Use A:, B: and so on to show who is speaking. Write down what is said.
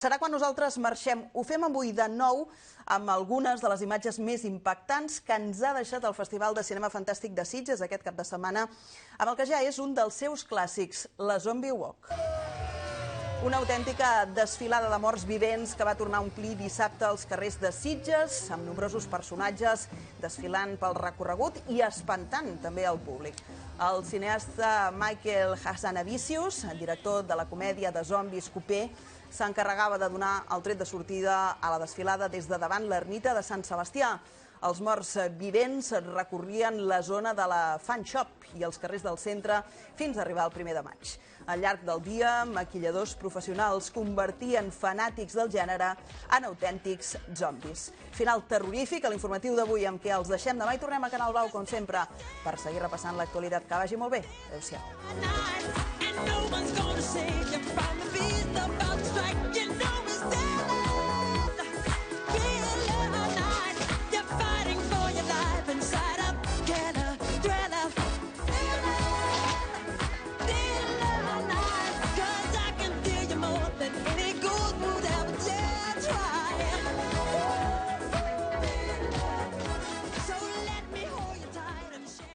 A: Serà quan nosaltres marxem. Ho fem avui de nou amb algunes de les imatges més impactants que ens ha deixat el Festival de Cinema Fantàstic de Sitges aquest cap de setmana, amb el que ja és un dels seus clàssics, la Zombie Walk. Una autèntica desfilada de morts vivents que va tornar a omplir dissabte els carrers de Sitges, amb nombrosos personatges desfilant pel recorregut i espantant també el públic. El cineasta Michael Hazanavicius, director de la comèdia de zombis Coupé, s'encarregava de donar el tret de sortida a la desfilada des de davant l'ermita de Sant Sebastià. Els morts vivents recorrien la zona de la Fan Shop i els carrers del centre fins a arribar al 1er de maig. Al llarg del dia, maquilladors professionals convertien fanàtics del gènere en autèntics zombis. Final terrorífic a l'informatiu d'avui, amb què els deixem demà i tornem a Canal Blau, com sempre, per seguir repassant l'actualitat. Que vagi molt bé. Adéu-siau.